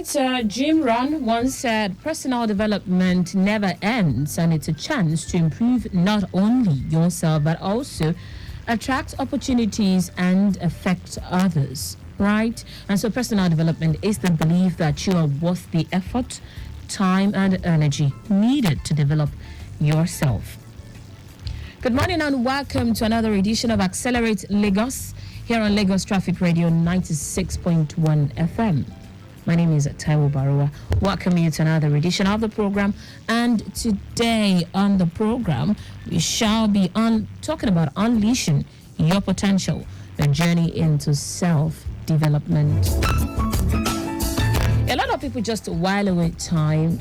right, Jim Rohn once said, personal development never ends, and it's a chance to improve not only yourself, but also attract opportunities and affect others, right? And so personal development is the belief that you are worth the effort, time, and energy needed to develop yourself. Good morning and welcome to another edition of Accelerate Lagos here on Lagos Traffic Radio 96.1 FM. My name is Taiwo Baruwa. Welcome you to another edition of the program. And today on the program, we shall be talking about unleashing your potential, the journey into self-development. A lot of people just while away time,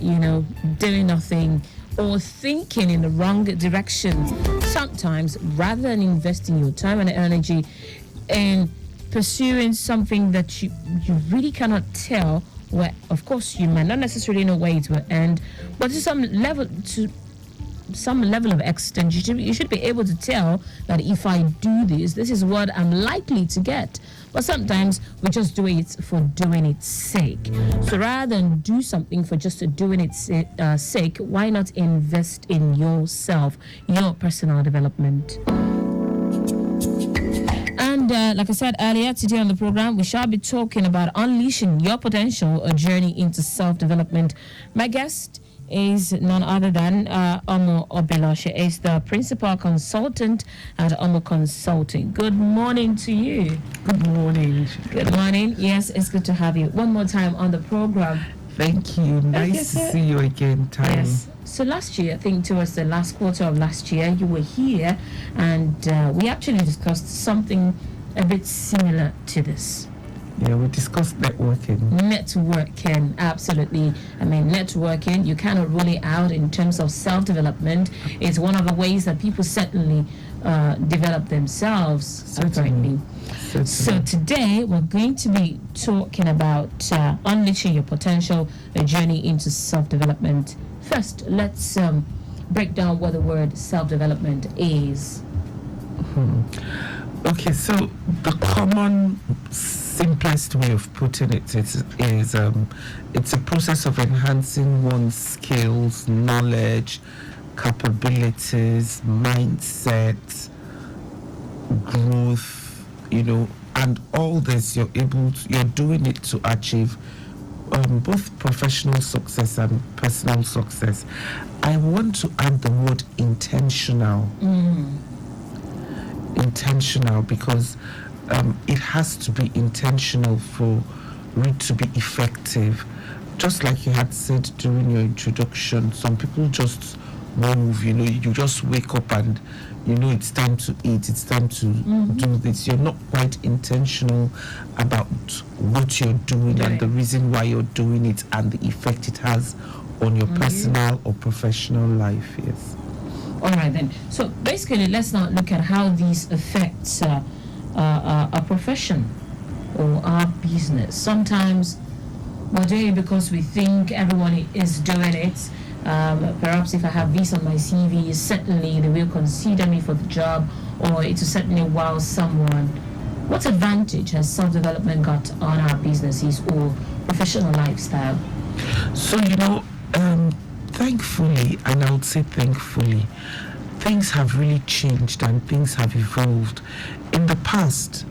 doing nothing or thinking in the wrong direction. Sometimes, rather than investing your time and energy in pursuing something that you really cannot tell where, of course, you might not necessarily know where it will end, but to some level of extent, you should be able to tell that if I do this is what I'm likely to get. But sometimes we just do it for doing its sake. So rather than do something for just doing its sake, why not invest in yourself, your personal development? And like I said earlier, today on the program, we shall be talking about unleashing your potential, a journey into self-development. My guest is none other than Obilor. She is the principal consultant at Omo Consulting. Good morning to you. Good morning. Good morning. Yes, it's good to have you one more time on the program. Thank you. Nice to see you again, Time. Yes. So last year, I think towards the last quarter of last year, you were here and we actually discussed something a bit similar to this. Yeah, we discussed networking. Networking, absolutely. I mean, networking, you cannot rule it out in terms of self-development. It's one of the ways that people certainly develop themselves, apparently. So today, we're going to be talking about unleashing your potential, a journey into self-development. First, let's break down what the word self-development is. Okay, so the common, simplest way of putting it is it's a process of enhancing one's skills, knowledge, capabilities, mindset, growth, and all this you're doing it to achieve both professional success and personal success. I want to add the word intentional. Intentional, because it has to be intentional for it to be effective. Just like you had said during your introduction, some people just move, you just wake up and it's time to eat, it's time to do this. You're not quite intentional about what you're doing and the reason why you're doing it and the effect it has on your personal or professional life. Yes. All right then. So basically, let's now look at how these affects our profession or our business. Sometimes we're doing it because we think everyone is doing it. Perhaps if I have this on my CV, certainly they will consider me for the job, or it will certainly wow someone. What advantage has self-development got on our businesses or professional lifestyle? So, thankfully, and I would say thankfully, things have really changed and things have evolved. In the past,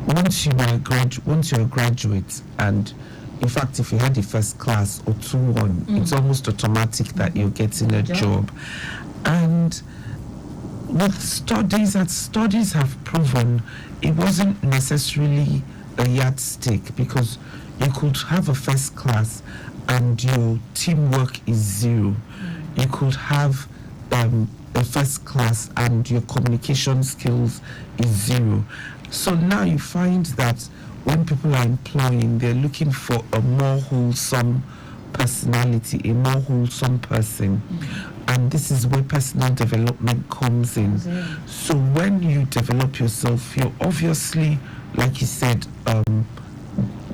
once you're a graduate, and in fact, if you had the first class or 2-1, it's almost automatic that you're getting a job. And with studies have proven, it wasn't necessarily a yardstick, because you could have a first class and your teamwork is 0. You could have a first class and your communication skills is 0. So now you find that when people are employing, they're looking for a more wholesome personality, a more wholesome person. And this is where personal development comes in. So when you develop yourself, you're obviously, like you said,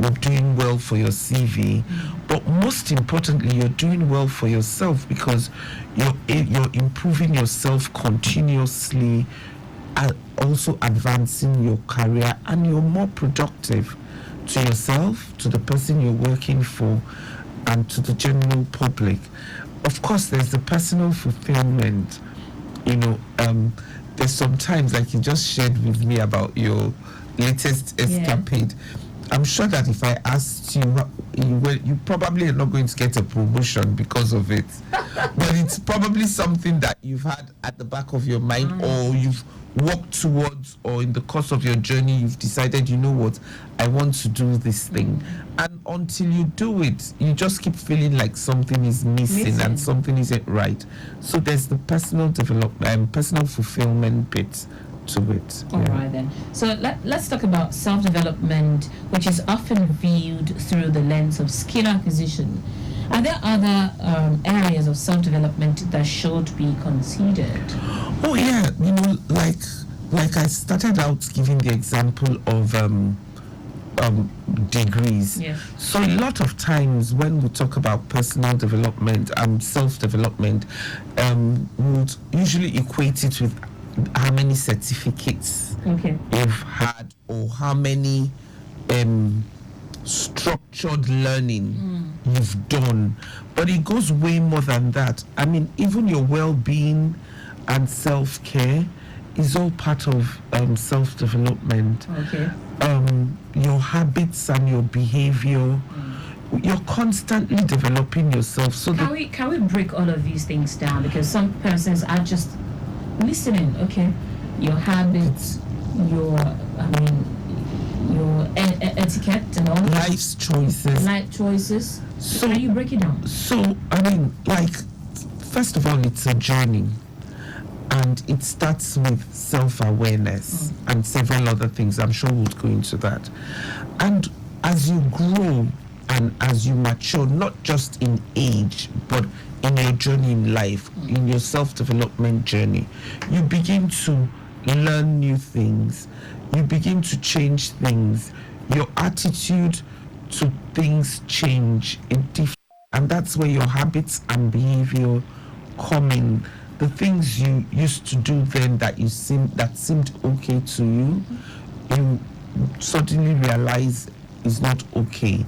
you're doing well for your CV, but most importantly, you're doing well for yourself, because you're improving yourself continuously, also advancing your career, and you're more productive. to yourself, to the person you're working for, and to the general public. Of course, there's the personal fulfillment. You know, there's sometimes, like you just shared with me about your latest escapade. I'm sure that if I asked you, you probably are not going to get a promotion because of it. But it's probably something that you've had at the back of your mind, or you've worked towards, or in the course of your journey, you've decided, you know what, I want to do this thing. And until you do it, you just keep feeling like something is missing and something isn't right. So there's the personal development, personal fulfillment bit to it. All right then. So let's talk about self-development, which is often viewed through the lens of skill acquisition. Are there other areas of self-development that should be considered? Oh yeah, you know, like I started out giving the example of degrees. Yes. So a lot of times when we talk about personal development and self-development, we'll usually equate it with how many certificates you've had, or how many structured learning you've done. But it goes way more than that. I mean, even your well-being and self-care is all part of self-development. Your habits and your behavior, you're constantly developing yourself. So can we break all of these things down? Because some persons are just listening. Your habits, your etiquette and all life's choices. life choices. So can you break it down? So I mean, like, first of all, it's a journey, and it starts with self-awareness and several other things. I'm sure we'll go into that. And as you grow and as you mature, not just in age, but in your journey in life, in your self-development journey, you begin to learn new things, you begin to change things, your attitude to things change in different, and that's where your habits and behavior come in. The things you used to do then that seemed okay to you, you suddenly realize is not okay,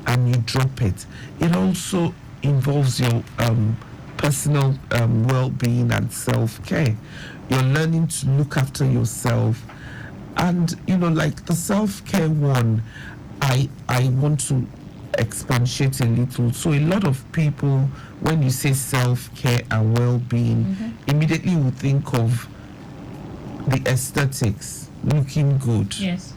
and you drop it. It also involves your personal well-being and self-care. You're learning to look after yourself, and you know, like the self-care one, I want to expatiate a little. So a lot of people, when you say self-care and well-being, immediately will think of the aesthetics, looking good. Yes.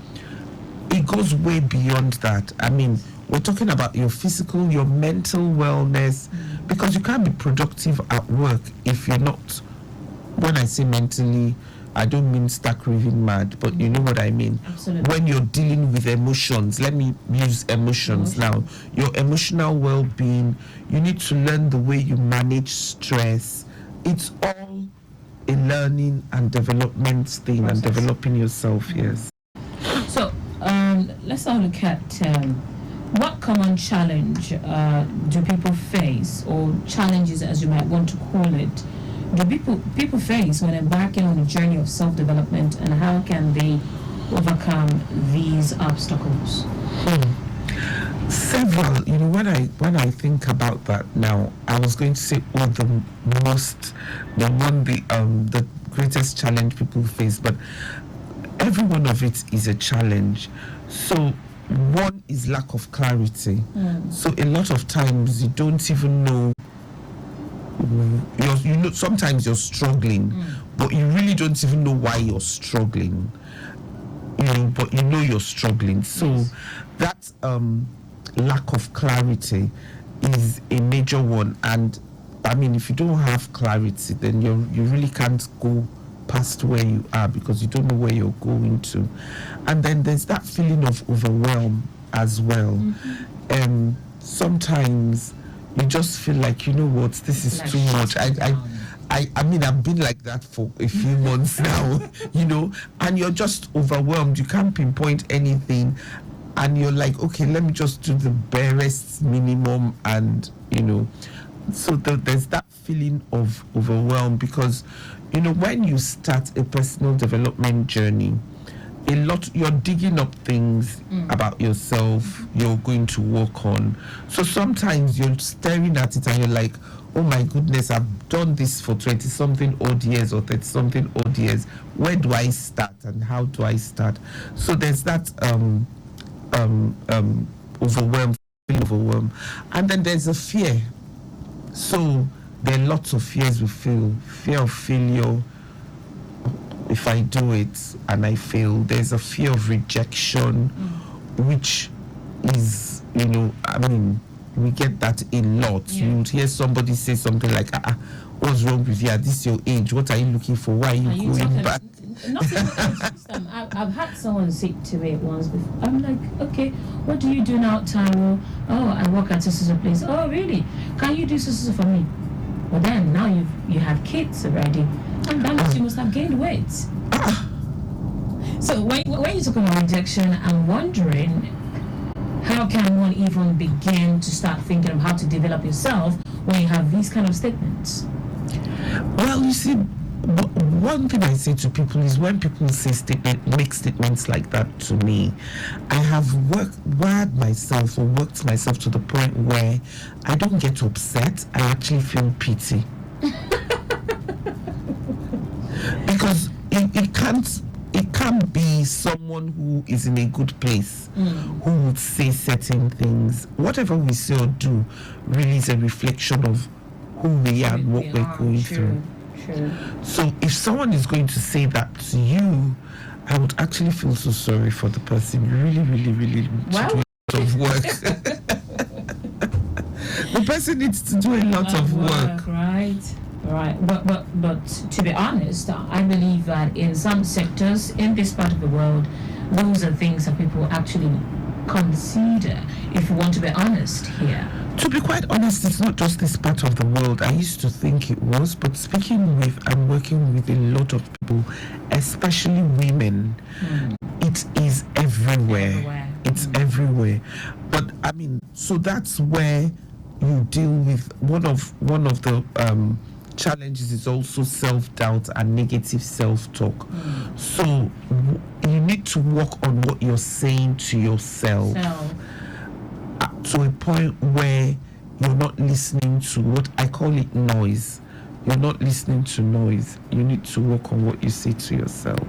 It goes way beyond that. I mean, we're talking about your physical, your mental wellness, because you can't be productive at work if you're not, when I say mentally, I don't mean stark raving mad, but you know what I mean. Absolutely. When you're dealing with emotions, let me use emotions now. Your emotional well-being, you need to learn the way you manage stress. It's all a learning and development thing, process. And developing yourself, yes. So let's now look at what common challenge do people face, or challenges as you might want to call it, do people face when embarking on a journey of self-development, and how can they overcome these obstacles? Several. You know, when I think about that now, I was going to say, the greatest challenge people face, but every one of it is a challenge. So one is lack of clarity. So a lot of times you don't even know. You know, sometimes you're struggling, but you really don't even know why you're struggling. You know, but you know you're struggling. So that lack of clarity is a major one. And I mean, if you don't have clarity, then you really can't go past where you are, because you don't know where you're going to. And then there's that feeling of overwhelm as well. Sometimes you just feel like, you know what, this is too much. I mean, I've been like that for a few months now, you know, and you're just overwhelmed. You can't pinpoint anything, and you're like, okay, let me just do the barest minimum, and you know, so there's that feeling of overwhelm, because you know, when you start a personal development journey, you're digging up things about yourself you're going to work on. So sometimes you're staring at it and you're like, oh my goodness, I've done this for 20 something odd years or 30 something odd years. Where do I start and how do I start? So there's that overwhelmed, and then there's a fear. So there are lots of fears we feel. Fear of failure. If I do it and I fail, there's a fear of rejection, which is, we get that a lot. You hear somebody say something like, what's wrong with you at this your age? What are you looking for? Why are you going back? Not even age system. I've had someone say to me once before. I'm like, okay, what do you do now, Taiwo? Oh, I work at this place. Oh, really? Can you do this for me? Well, then now you have kids already, and that means you must have gained weight. So when you talk about rejection, I'm wondering, how can one even begin to start thinking of how to develop yourself when you have these kind of statements? Well, you see, one thing I say to people is when people make statements like that to me, I have worked myself to the point where I don't get upset. I actually feel pity. Because it can't be someone who is in a good place who would say certain things. Whatever we say or do really is a reflection of who we are and what we're going through. True. So if someone is going to say that to you, I would actually feel so sorry for the person. Really, really, really do a lot of work. The person needs to do a lot of work. Right. But to be honest, I believe that in some sectors in this part of the world, those are things that people actually consider, if you want to be honest here. To be quite honest, it's not just this part of the world. I used to think it was, but speaking with and working with a lot of people, especially women, it is everywhere. It's everywhere. But so that's where you deal with one of the challenges is also self-doubt and negative self-talk. So you need to work on what you're saying to yourself. To a point where you're not listening to what I call it noise. You're not listening to noise. You need to work on what you say to yourself.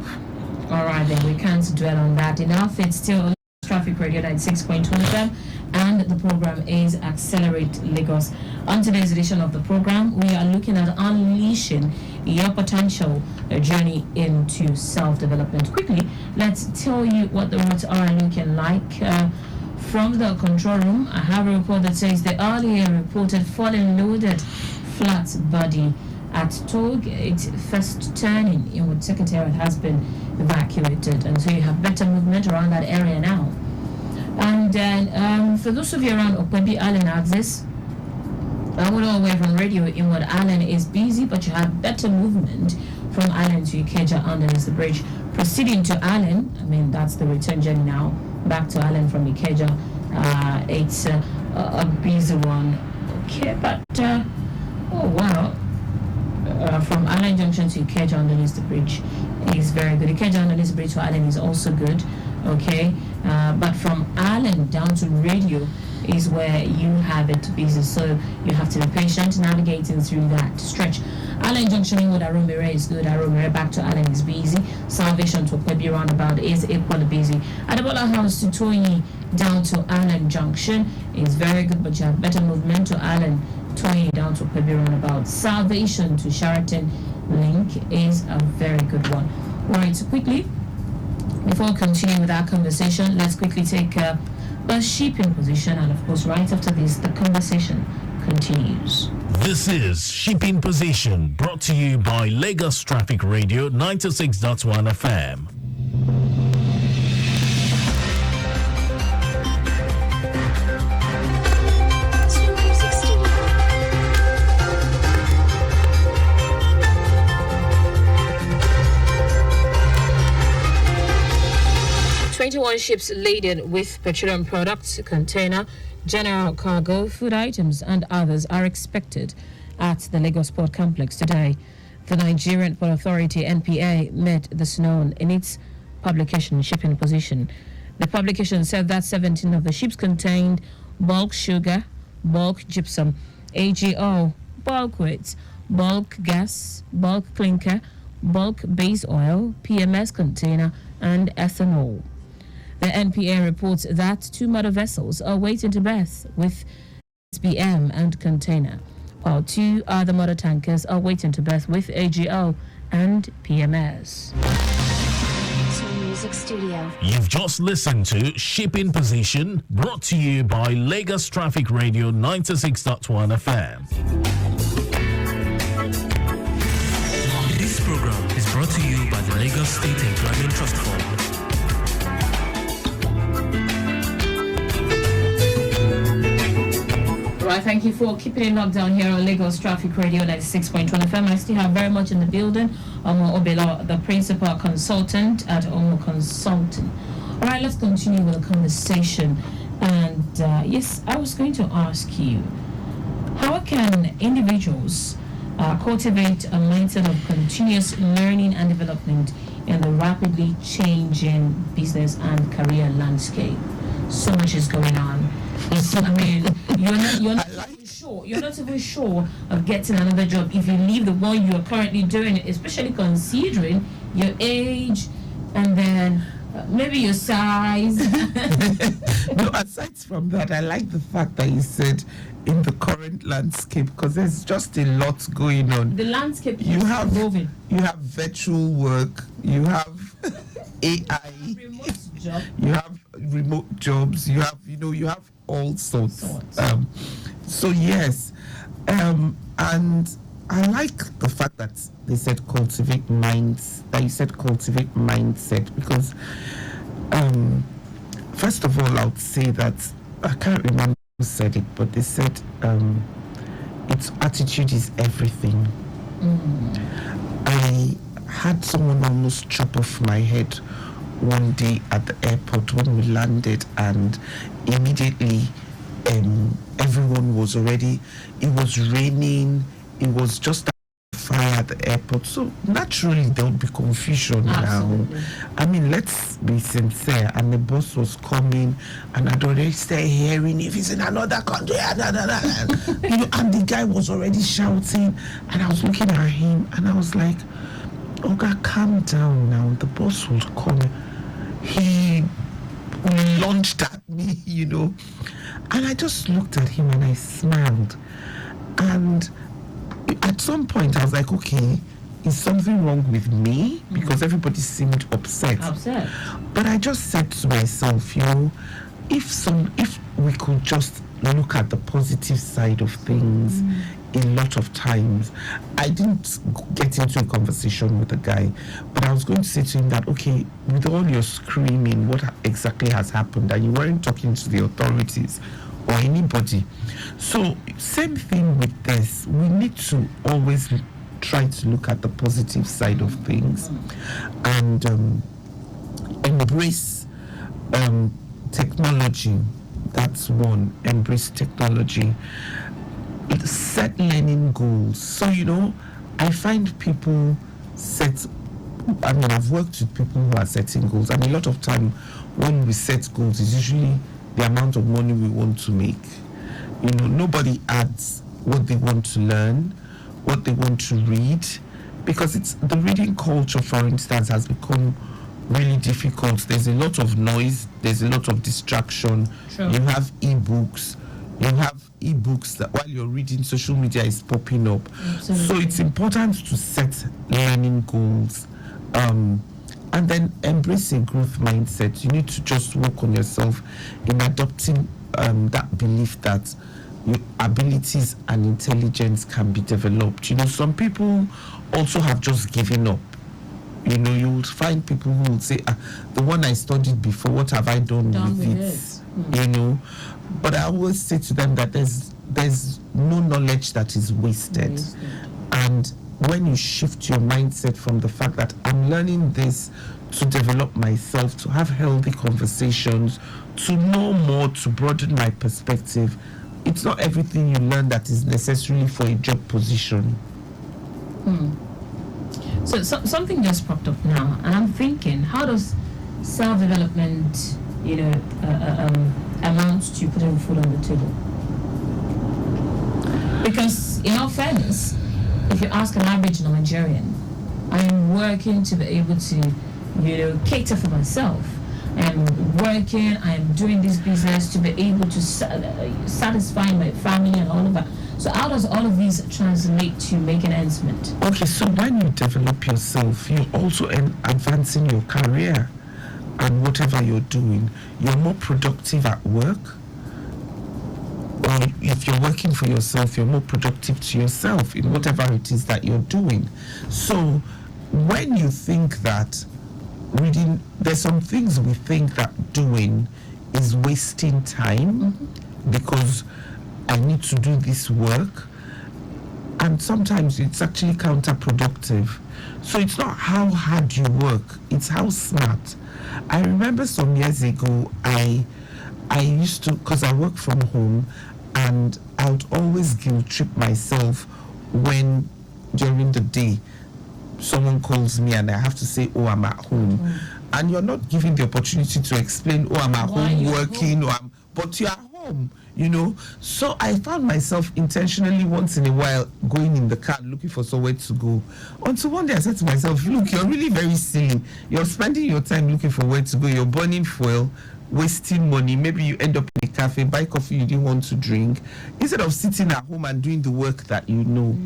All right, then we can't dwell on that enough. It's still Traffic Radio 96.1 FM, and the program is Accelerate Lagos. On today's edition of the program, we are looking at unleashing your potential, a journey into self-development. Quickly, let's tell you what the routes are looking like. From the control room, I have a report that says the earlier reported fallen loaded flat body at Tollgate first turning in which Secretariat has been evacuated, and so you have better movement around that area now. And then for those of you around Okwebi Allen access, I would all way from Radio Inward Allen is busy, but you have better movement from Allen to Ikeja underneath the bridge. Proceeding to Allen, that's the return journey now, back to Allen from Ikeja. It's a busy one. Okay, but from Allen Junction to Ikeja underneath the bridge is very good. Ikeja underneath the bridge to Allen is also good. Okay, but from Allen down to Radio is where you have it busy, so you have to be patient navigating through that stretch. Allen Junction in with Aromere is good. Aromere back to Allen is busy. Salvation to Okwebi roundabout is equally busy. Adebola House to Toyi down to Allen Junction is very good, but you have better movement to Allen Toyi down to Okwebi roundabout. Salvation to Sheraton Link is a very good one. Right, so quickly, before continuing with our conversation, let's quickly take a shipping position, and of course right after this the conversation continues. This is Shipping Position, brought to you by Lagos Traffic Radio 96.1 FM. 21 ships laden with petroleum products, container, general cargo, food items, and others are expected at the Lagos Port Complex today. The Nigerian Port Authority, NPA, made this known in its publication shipping position. The publication said that 17 of the ships contained bulk sugar, bulk gypsum, AGO, bulk weights, bulk gas, bulk clinker, bulk base oil, PMS container, and ethanol. The NPA reports that 2 mother vessels are waiting to berth with SBM and container, while 2 other mother tankers are waiting to berth with AGO and PMS. Music Studio. You've just listened to Shipping Position, brought to you by Lagos Traffic Radio 96.1 FM. This program is brought to you by the Lagos State Employment Trust Fund. Right, thank you for keeping it locked down here on Lagos Traffic Radio 96.1 FM. I still have very much in the building Obilor, the principal consultant at Omo Consulting. All right, let's continue with the conversation. And yes, I was going to ask you, how can individuals cultivate a mindset of continuous learning and development in the rapidly changing business and career landscape? So much is going on. I mean, you're not even sure of getting another job if you leave the one you are currently doing, especially considering your age and then maybe your size. No, aside from that, I like the fact that you said in the current landscape, because there's just a lot going on. The landscape you is have evolving. You have virtual work, you have AI, Remote job. you have remote jobs, you have all sorts. So yes, and I like the fact that they said cultivate minds. That you said cultivate mindset, because first of all, I would say that I can't remember who said it, but they said its attitude is everything. I had someone almost chop off my head one day at the airport when we landed, and immediately everyone was already, it was raining, it was just a fire at the airport, so naturally there would be confusion. Absolutely. Now I mean, let's be sincere, and the boss was coming and I'd already started hearing if he's in another country and the guy was already shouting, and I was looking at him and I was like, Oga, calm down now, the boss will come. He launched at me, and I just looked at him and I smiled. And at some point I was like, okay, is something wrong with me? Because everybody seemed upset. But I just said to myself, if we could just look at the positive side of things. A lot of times I didn't get into a conversation with the guy, but I was going to say to him that, okay, with all your screaming, what exactly has happened? And you weren't talking to the authorities or anybody. So same thing with this, we need to always try to look at the positive side of things and embrace technology. That's one. Embrace technology. Set learning goals. So I find people I've worked with people who are setting goals, and a lot of time when we set goals, it's usually the amount of money we want to make. Nobody adds what they want to learn, what they want to read, because it's the reading culture, for instance, has become really difficult. There's a lot of noise, there's a lot of distraction. True. You have ebooks that while you're reading, social media is popping up. Absolutely. So it's important to set learning goals, and then embrace a growth mindset. You need to just work on yourself in adopting that belief that your abilities and intelligence can be developed. Some people also have just given up. You will find people who will say, the one I studied before, what have I done with it? But I always say to them that there's no knowledge that is wasted. And when you shift your mindset from the fact that I'm learning this to develop myself, to have healthy conversations, to know more, to broaden my perspective, it's not everything you learn that is necessarily for a job position. So something just popped up now, and I'm thinking, how does self-development, amounts to putting food on the table? Because, in all fairness, if you ask an average Nigerian, I am working to be able to, cater for myself. I am working, I am doing this business to be able to satisfy my family and all of that. So how does all of these translate to making ends meet? Okay, so when you develop yourself, you're also advancing your career and whatever you're doing. You're more productive at work. Or if you're working for yourself, you're more productive to yourself in whatever it is that you're doing. So when you think that reading, there's some things we think that doing is wasting time because I need to do this work, and sometimes it's actually counterproductive. So it's not how hard you work, it's how smart. I remember some years ago, I used to, because I work from home, and I would always guilt trip myself when during the day someone calls me and I have to say, oh, I'm at home. And you're not given the opportunity to explain, oh, I'm at home working, but you're at home, So I found myself intentionally once in a while going in the car looking for somewhere to go. Until one day I said to myself, look, you're really very silly. You're spending your time looking for where to go. You're burning fuel, wasting money. Maybe you end up in a cafe, buy coffee you didn't want to drink, instead of sitting at home and doing the work that you know.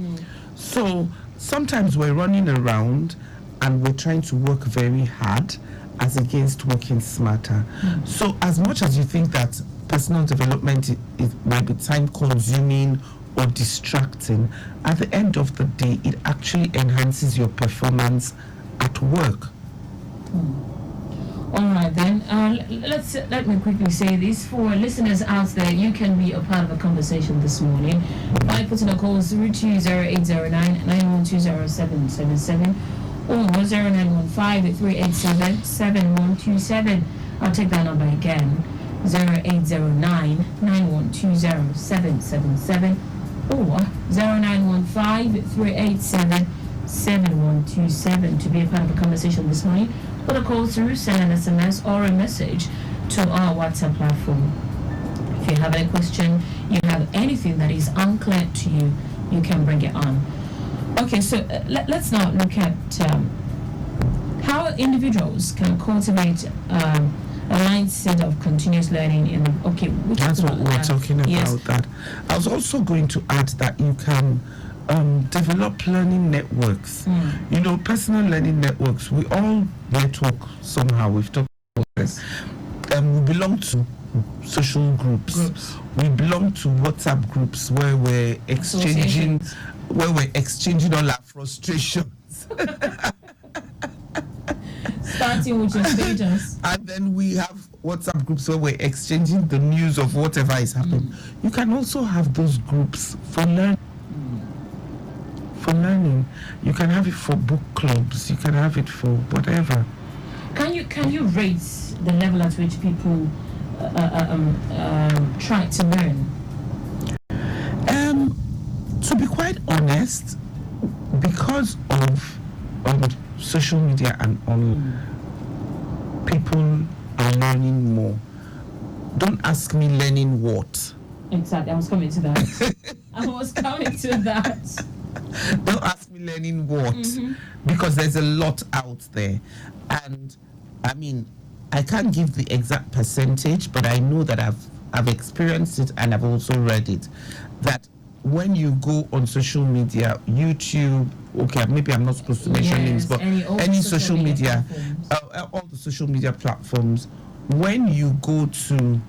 So sometimes we're running around and we're trying to work very hard as against working smarter. So as much as you think that personal development it might be time consuming or distracting, at the end of the day it actually enhances your performance at work. All right then, let me quickly say this for listeners out there. You can be a part of a conversation this morning by putting a call through to 0809-9120777 or 0915-387-7127. I'll take that number again, 0809-9120777 or 0915-387-7127 to be a part of the conversation this morning. Put a call through, send an SMS or a message to our WhatsApp platform. If you have any question, you have anything that is unclear to you, you can bring it on. Okay, so let's now look at how individuals can cultivate a mindset of continuous learning. That's what we're talking about. Yes. That I was also going to add that you can develop learning networks. Personal learning networks. We all network somehow. We've talked about this. We belong to social groups. We belong to WhatsApp groups where we're exchanging all our frustrations. Starting with your status. And then we have WhatsApp groups where we're exchanging the news of whatever is happening. You can also have those groups for learning. For learning, you can have it for book clubs. You can have it for whatever. Can you rate the level at which people try to learn? To be quite honest, because of social media and online, people are learning more. Don't ask me learning what. Exactly, I was coming to that. Don't ask me learning what, because there's a lot out there. And I mean, I can't give the exact percentage, but I know that I've experienced it and I've also read it, that when you go on social media, YouTube, okay, maybe I'm not supposed to mention names, but any social media, all the social media platforms, when you go to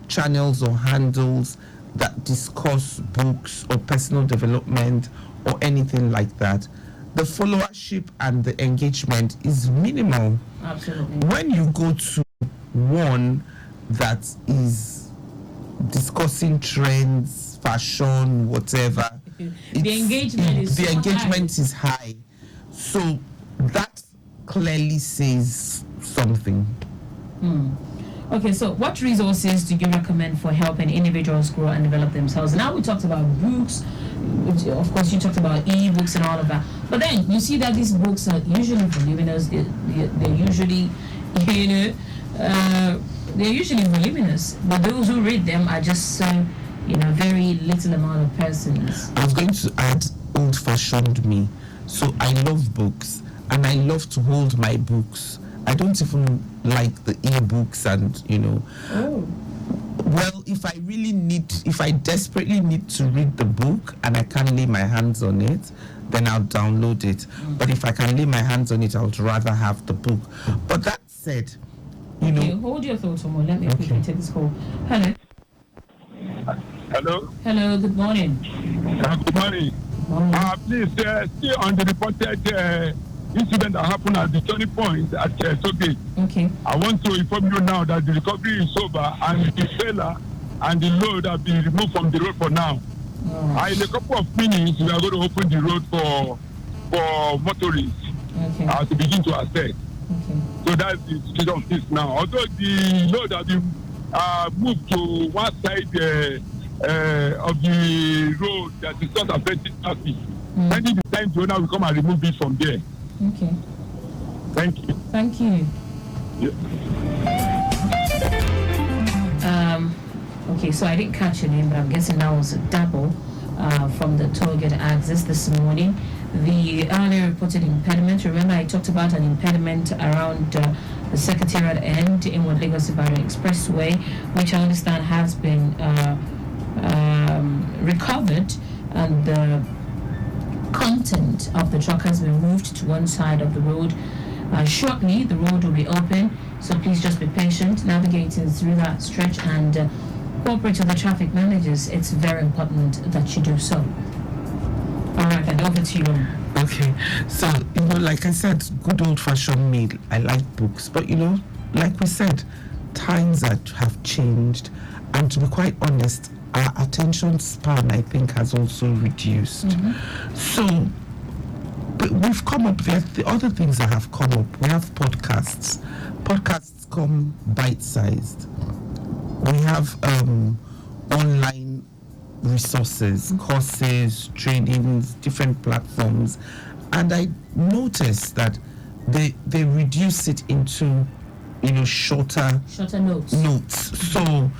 channels or handles that discuss books or personal development or anything like that, the followership and the engagement is minimal. Absolutely. When you go to one that is discussing trends, fashion, whatever, the engagement is high. So that clearly says something. Okay, so what resources do you recommend for helping individuals grow and develop themselves? Now we talked about books, which, of course, you talked about e-books and all of that. But then you see that these books are usually for beginners. They're usually you know, they're usually voluminous, but those who read them are just very little amount of persons. I was going to add old-fashioned me. So I love books, and I love to hold my books. I don't even like the e-books and, Oh. Well, if I desperately need to read the book and I can't lay my hands on it, then I'll download it. But if I can lay my hands on it, I would rather have the book. But that said, Okay, hold your thoughts, Omo. Let me quickly take this call. Hello. Hello. Hello, good morning. Good morning. Please, still on the reported incident that happened at the turning point at Sogate. Okay. I want to inform you now that the recovery is over and the trailer and the load have been removed from the road for now. In a couple of minutes, we are going to open the road for motorists to begin to assess. Okay. So that's the situation of this now. Although the load has been moved to one side of the road that is not affecting traffic. Pending the time the owner will come and remove it from there. Okay. Thank you. Thank you. Okay, so I didn't catch your name, but I'm guessing that was a double from the target axis this morning. The earlier reported impediment, remember I talked about an impediment around the Secretariat end in Lagos Ibadan Expressway, which I understand has been recovered, and the content of the truck has been moved to one side of the road. Shortly, the road will be open, so please just be patient, navigating through that stretch, and cooperate with the traffic managers. It's very important that you do so. All right, then over to you. Okay, so like I said, good old-fashioned me. I like books, but like we said, times have changed, and to be quite honest, our attention span, I think, has also reduced. So we've come up with the other things that have come up. We have podcasts. Podcasts come bite-sized. We have online resources, courses, trainings, different platforms, and I noticed that they reduce it into shorter notes. So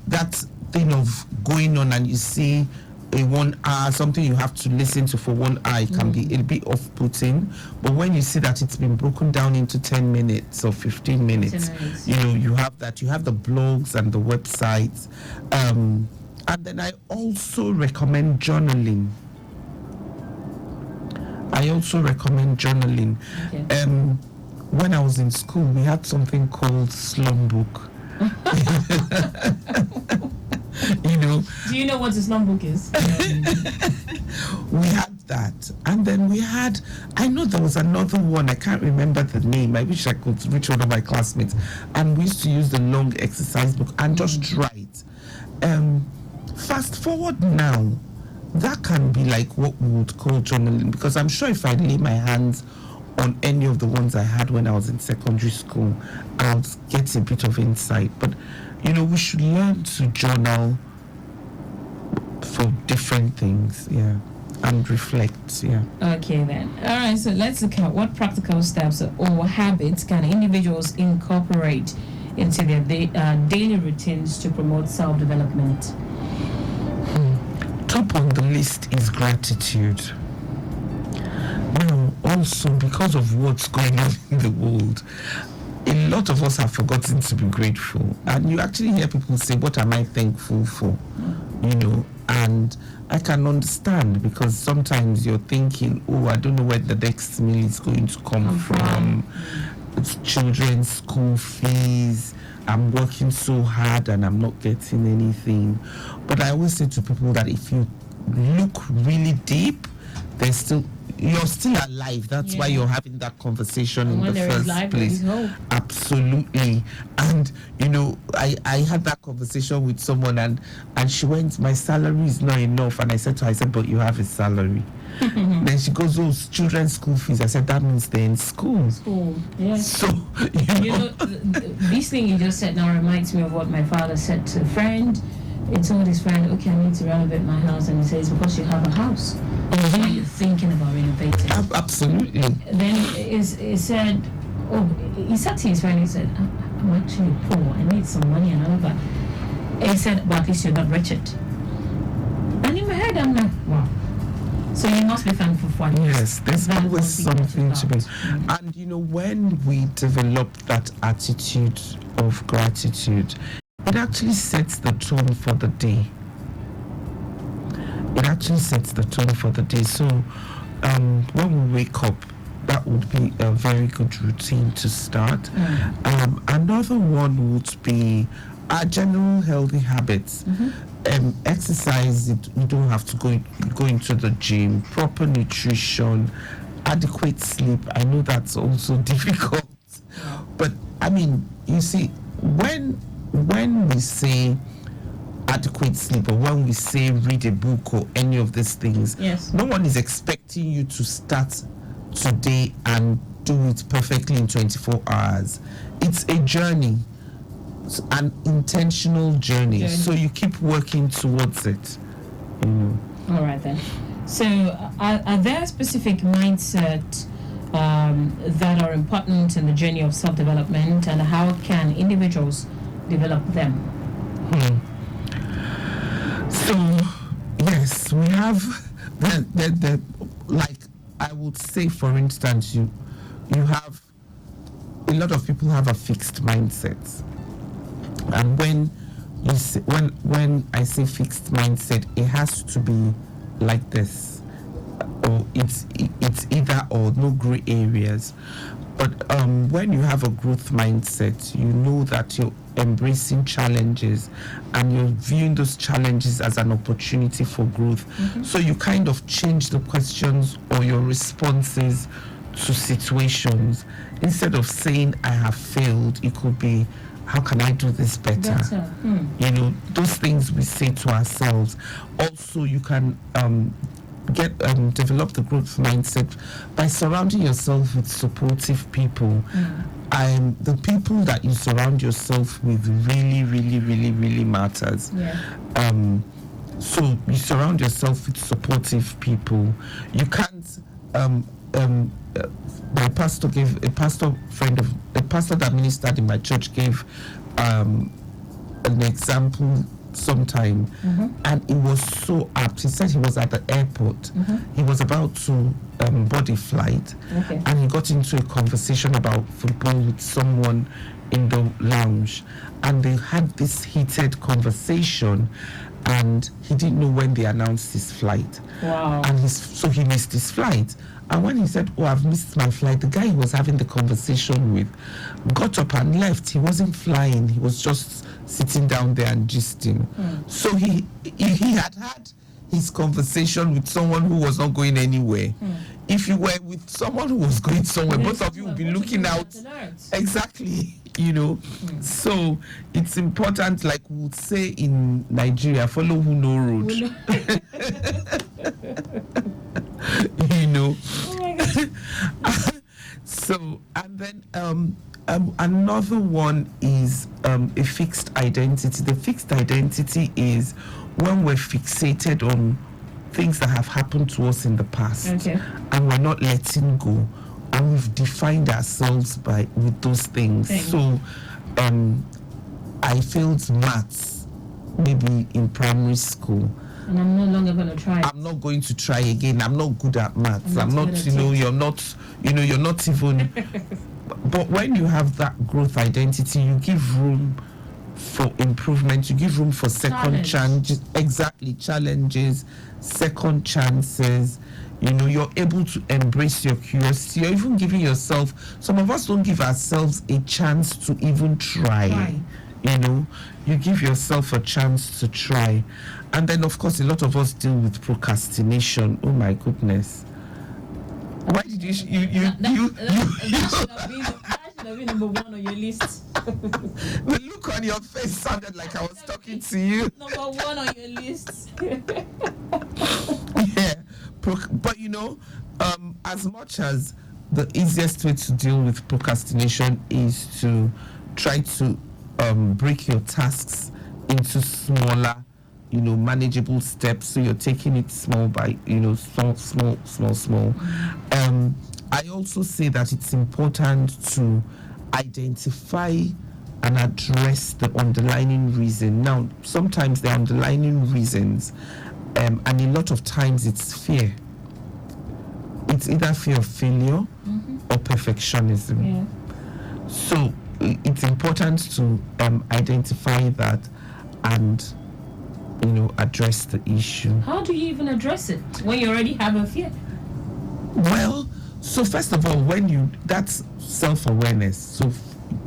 that thing of going on and you see a 1 hour, something you have to listen to for 1 hour, it can be a bit off-putting. But when you see that it's been broken down into 10 minutes or 15 minutes, you have that. You have the blogs and the websites. And then I also recommend journaling. Okay. When I was in school, we had something called Slum Book. Do you know what a slum book is? We had that, and then I know there was another one, I can't remember the name. I wish I could reach one of my classmates, and we used to use the long exercise book and just write. Fast forward now, that can be like what we would call journaling, because I'm sure if I lay my hands on any of the ones I had when I was in secondary school, I'll get a bit of insight. But we should learn to journal for different things, and reflect, Okay then. All right, so let's look at what practical steps or habits can individuals incorporate into their daily routines to promote self-development. Top on the list is gratitude. Now, also because of what's going on in the world, a lot of us have forgotten to be grateful, and you actually hear people say, what am I thankful for? And I can understand, because sometimes you're thinking, I don't know where the next meal is going to come from. It's children's school fees, I'm working so hard and I'm not getting anything. But I always say to people that if you look really deep, you're still alive. That's why you're having that conversation in the first place. Absolutely. And I had that conversation with someone, and she went, my salary is not enough. And I said to her, but you have a salary. Then she goes, children's school fees. I said, that means they're in school. Yes. So this thing you just said now reminds me of what my father said to a friend. He told his friend, okay, I need to renovate my house, and he says, because you have a house. Why are you thinking about renovating? Absolutely. Then he said, oh, he said to his friend, he said, I'm actually poor, I need some money and all that. He said, but at least you're not wretched. And in my head, I'm like, wow. So you must be thankful for it. Yes, there's That always must be something to be. about. And when we develop that attitude of gratitude, it actually sets the tone for the day. It actually sets the tone for the day. So when we wake up, that would be a very good routine to start. Another one would be our general healthy habits. Exercise, you don't have to go into the gym. Proper nutrition, adequate sleep. I know that's also difficult, but I mean, you see, when we say adequate sleep, or when we say read a book or any of these things, Yes. no one is expecting you to start today and do it perfectly in 24 hours. It's a journey. It's an intentional journey. So you keep working towards it. All right then. So are there specific mindset that are important in the journey of self-development, and how can individuals develop them? So yes, we have the like I would say, for instance, you have a lot of people have a fixed mindset. And when I say fixed mindset, it has to be like this, or it's either or, no gray areas. But when you have a growth mindset, you know that you're embracing challenges and you're viewing those challenges as an opportunity for growth. So you kind of change the questions or your responses to situations. Instead of saying I have failed, it could be, how can I do this better? Those things we say to ourselves. Also, you can develop the growth mindset by surrounding yourself with supportive people. The people that you surround yourself with really matters. So you surround yourself with supportive people. You can't my pastor gave a pastor that ministered in my church gave an example sometime, and it was so apt. He said he was at the airport. He was about to board a flight, and he got into a conversation about football with someone in the lounge, and they had this heated conversation, and he didn't know when they announced his flight. And so he missed his flight. And when he said, I've missed my flight, the guy he was having the conversation with got up and left. He wasn't flying. He was just sitting down there and gisting. So he had his conversation with someone who was not going anywhere. If you were with someone who was going somewhere, both of you would be looking out. Exactly. So it's important, like we would say in Nigeria, follow who know road. Oh my God. So, and then another one is a fixed identity. The fixed identity is when we're fixated on things that have happened to us in the past, and we're not letting go, and we've defined ourselves with those things. So I failed maths maybe in primary school, and I'm no longer going to try. I'm not going to try again. I'm not good at maths. I'm not you're not even. But when you have that growth identity, you give room for improvement. You give room for second chances. Exactly, challenges, second chances. You're able to embrace your curiosity. You're even giving yourself. Some of us don't give ourselves a chance to even try. You give yourself a chance to try. And then, of course, a lot of us deal with procrastination. Oh my goodness! Why did you That should have been number one on your list. The look on your face sounded like I was talking to you. Number one on your list. Yeah, but as much as the easiest way to deal with procrastination is to try to break your tasks into smaller, manageable steps. So you're taking it small by, small. I also say that it's important to identify and address the underlying reason. Now, sometimes the underlying reasons, and a lot of times it's fear. It's either fear of failure or perfectionism. Yeah. So it's important to identify that and address the issue. How do you even address it when you already have a fear? Well, so first of all, that's self-awareness. So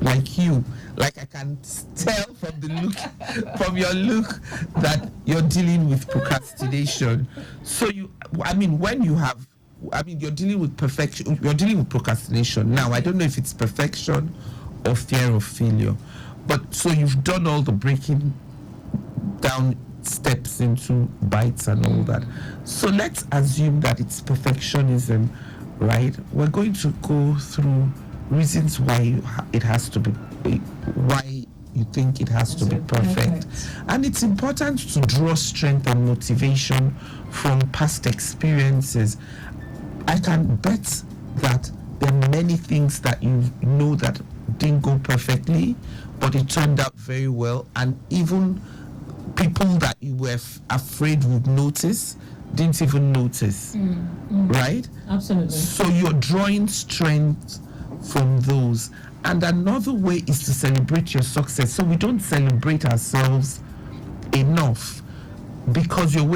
I can tell from the look, from your look, that you're dealing with procrastination. So you're dealing with perfection. You're dealing with procrastination. Now, I don't know if it's perfection or fear of failure, but so you've done all the breaking down steps into bites and all that. So let's assume that it's perfectionism, right? We're going to go through reasons why it has to be, why you think it has to be perfect. And it's important to draw strength and motivation from past experiences. I can bet that there are many things that you know that didn't go perfectly, but it turned out very well, and even people that you were afraid would notice didn't even notice, right? Absolutely. So you're drawing strength from those. And another way is to celebrate your success. So we don't celebrate ourselves enough because you're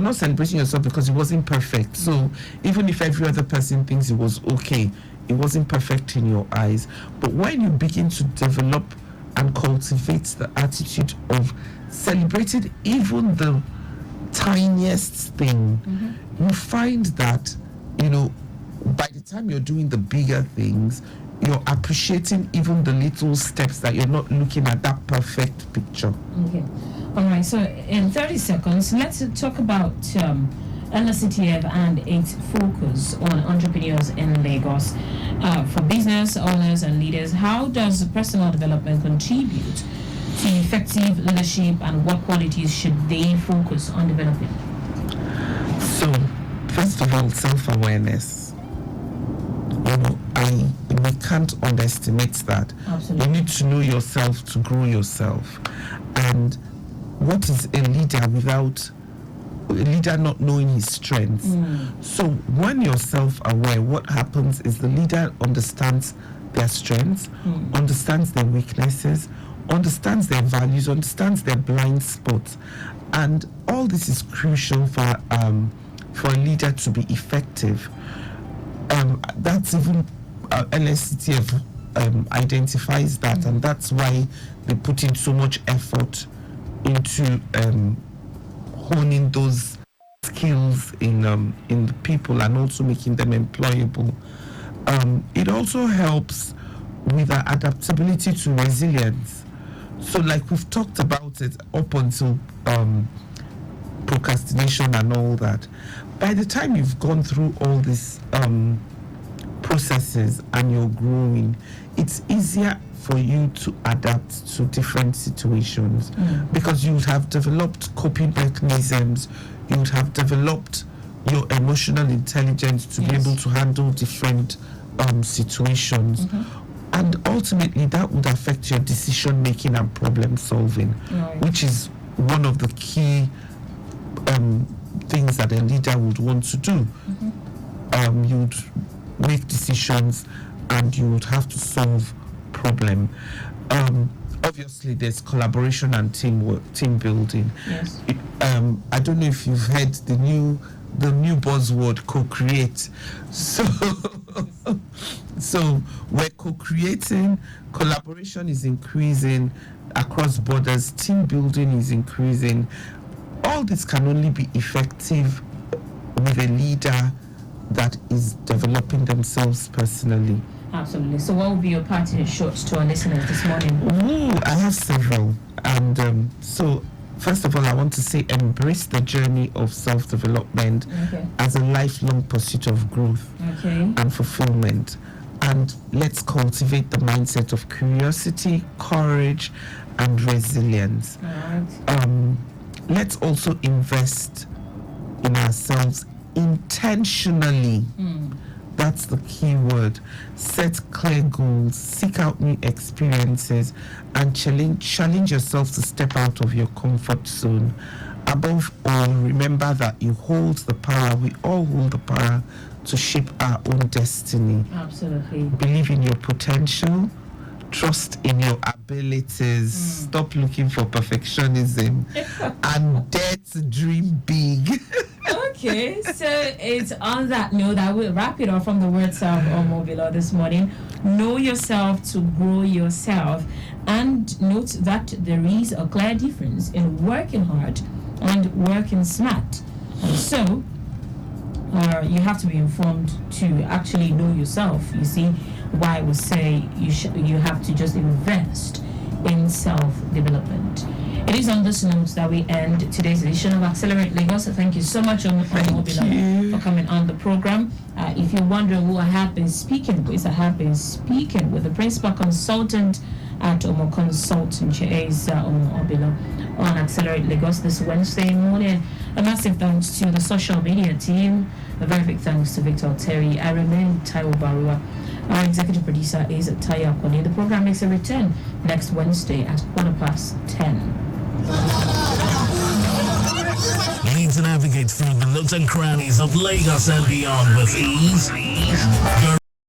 not celebrating yourself because it wasn't perfect. So even if every other person thinks it was okay, it wasn't perfect in your eyes. But when you begin to develop and cultivate the attitude of celebrating even the tiniest thing, you find that, by the time you're doing the bigger things, you're appreciating even the little steps that you're not looking at that perfect picture. Okay. All right. So in 30 seconds, let's talk about LSCTF and its focus on entrepreneurs in Lagos. For business owners and leaders, how does personal development contribute to effective leadership, and what qualities should they focus on developing? So, first of all, self-awareness. We can't underestimate that. Absolutely. You need to know yourself to grow yourself. And what is a leader without a leader not knowing his strengths? So when you're self-aware, what happens is the leader understands their strengths, understands their weaknesses, understands their values, understands their blind spots. And all this is crucial for a leader to be effective. That's even LSCTF identifies that, and that's why they put in so much effort into honing those skills in the people and also making them employable. It also helps with our adaptability to resilience. So, like we've talked about it up until procrastination and all that. By the time you've gone through all these processes and you're growing, it's easier for you to adapt to different situations because you would have developed coping mechanisms, you would have developed your emotional intelligence to be able to handle different situations. And ultimately that would affect your decision making and problem solving, which is one of the key things that a leader would want to do. You'd make decisions and you would have to solve problem. Obviously there's collaboration and teamwork, team building. I don't know if you've heard the new buzzword, co-create. So we're co-creating, collaboration is increasing across borders, team building is increasing. All this can only be effective with a leader that is developing themselves personally. Absolutely. So what would be your parting shots to our listeners this morning? I have several. And so first of all, I want to say embrace the journey of self-development as a lifelong pursuit of growth and fulfillment. And let's cultivate the mindset of curiosity, courage, and resilience. Let's also invest in ourselves intentionally. That's the key word. Set clear goals, seek out new experiences, and challenge yourself to step out of your comfort zone. Above all, remember that you hold the power, we all hold the power to shape our own destiny. Absolutely. Believe in your potential, trust in your abilities, stop looking for perfectionism, and dare to dream big. Okay, so it's on that note that we'll wrap it up from the words of Obilor this morning. Know yourself to grow yourself, and note that there is a clear difference in working hard and working smart. And so, you have to be informed to actually know yourself. You see, why I would say you have to just invest in self-development. It is on this note that we end today's edition of Accelerate Lagos. So thank you so much, Obilor, for coming on the program. If you're wondering who I have been speaking with, I have been speaking with the principal consultant at Omo Consultant. She is Obilor on Accelerate Lagos this Wednesday morning. A massive thanks to the social media team. A very big thanks to Victor Terry. I remain Taiwo Baruwa. Our executive producer is Taya Akoni. The program makes a return next Wednesday at 10:15. Need to navigate through the nooks and crannies of Lagos and beyond with ease?